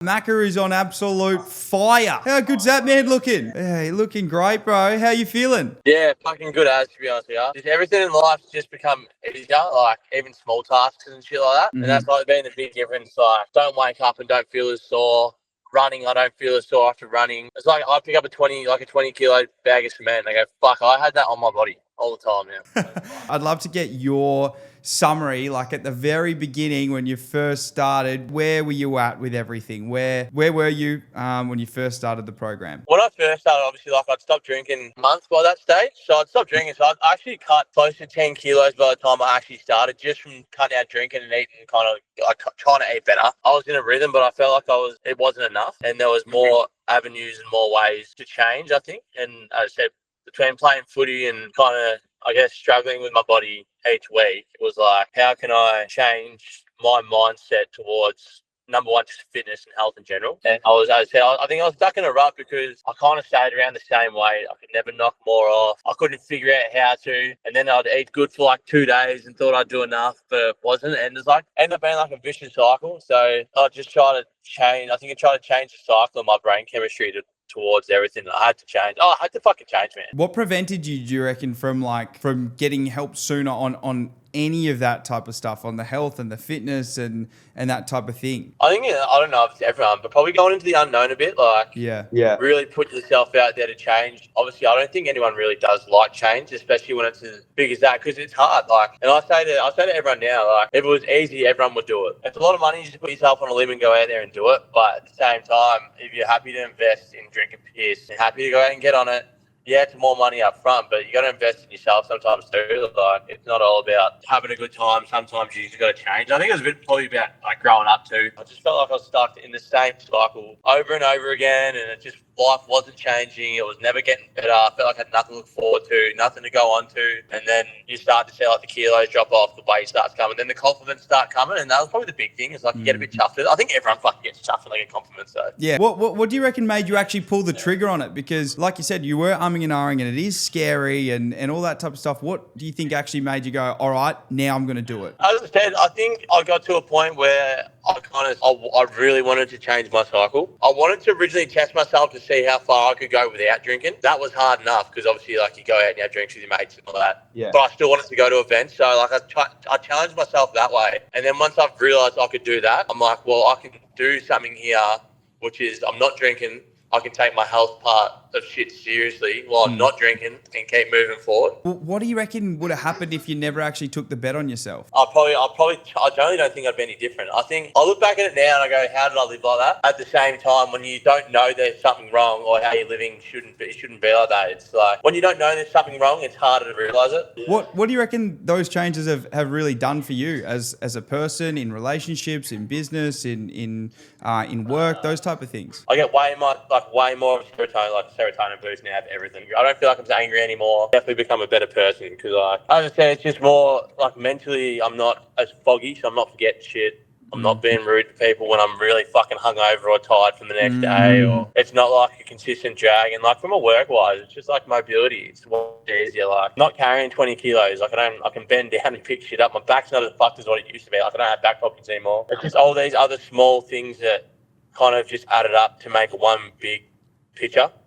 Macca is on absolute fire. How good's that man looking? Hey, looking great, bro. How you feeling? Yeah, fucking good as, to be honest with you. Just everything in life's just become easier, like even small tasks and shit like that. Mm-hmm. And that's like been the big difference. Like, don't wake up and don't feel as sore. Running, I don't feel as sore after running. It's like I pick up a 20 kilo bag of cement and I go, fuck, I had that on my body all the time now. I'd love to get your summary, like at the very beginning when you first started. Where were you at with everything? Where were you when you first started the program? When I first started, obviously, like I'd stopped drinking a month by that stage. So I'd stopped drinking. So I actually cut close to 10 kilos by the time I actually started, just from cutting out drinking and eating, kind of like trying to eat better. I was in a rhythm, but I felt like it wasn't enough. And there was more avenues and more ways to change, I think. And as I said, between playing footy and kind of, I guess, struggling with my body each week, it was like, how can I change my mindset towards, number one, just fitness and health in general. And I think I was stuck in a rut because I kind of stayed around the same weight. I could never knock more off. I couldn't figure out how to. And then I'd eat good for like 2 days and thought I'd do enough, but it wasn't. And it's like, ended up being like a vicious cycle. So I just tried to change. I think I tried to change the cycle of my brain chemistry towards everything that I had to change. I had to fucking change, man. What prevented you, do you reckon, from getting help sooner on any of that type of stuff, on the health and the fitness and that type of thing? I think, I don't know if it's everyone, but probably going into the unknown a bit, like really put yourself out there to change. Obviously, I don't think anyone really does like change, especially when it's as big as that, because it's hard. Like, and I say to everyone now, like, if it was easy, everyone would do it. It's a lot of money, you just put yourself on a limb and go out there and do it. But at the same time, if you're happy to invest in drinking piss and happy to go out and get on it, yeah, it's more money up front, but you got to invest in yourself sometimes too. Like, it's not all about having a good time. Sometimes you just got to change. I think it was probably about like growing up too. I just felt like I was stuck in the same cycle over and over again, and it just, life wasn't changing. It was never getting better. I felt like I had nothing to look forward to, nothing to go on to. And then you start to see like the kilos drop off, the weight starts coming, then the compliments start coming, and that was probably the big thing. Is like you get a bit chuffed with it. I think everyone fucking gets chuffed when they get compliments though. Yeah. What do you reckon made you actually pull the trigger on it? Because like you said, you were umming and ahhing, and it is scary and all that type of stuff. What do you think actually made you go, all right, now I'm going to do it? As I said, I think I got to a point where I really wanted to change my cycle. I wanted to originally test myself to see how far I could go without drinking. That was hard enough because obviously, like, you go out and you have drinks with your mates and all that. Yeah. But I still wanted to go to events, so like I challenged myself that way. And then once I've realised I could do that, I'm like, well, I can do something here, which is I'm not drinking. I can take my health part of shit seriously while I'm not drinking and keep moving forward. Well, what do you reckon would have happened if you never actually took the bet on yourself? I generally don't think I'd be any different. I think I look back at it now and I go, how did I live like that? At the same time, when you don't know there's something wrong or how you're living shouldn't be like that. It's like when you don't know there's something wrong, it's harder to realise it. What do you reckon those changes have really done for you as a person, in relationships, in business, in work, those type of things? I get way more serotonin boost now for everything. I don't feel like I'm so angry anymore. Definitely become a better person because, like, as I said, it's just more like mentally I'm not as foggy, so I'm not forgetting shit. I'm not being rude to people when I'm really fucking hungover or tired from the next day, or it's not like a consistent drag. And like from a work-wise, it's just like mobility. It's easier, like not carrying 20 kilos. Like I can bend down and pick shit up. My back's not as fucked as what it used to be. Like I don't have back problems anymore. It's just all these other small things that kind of just added up to make one big picture.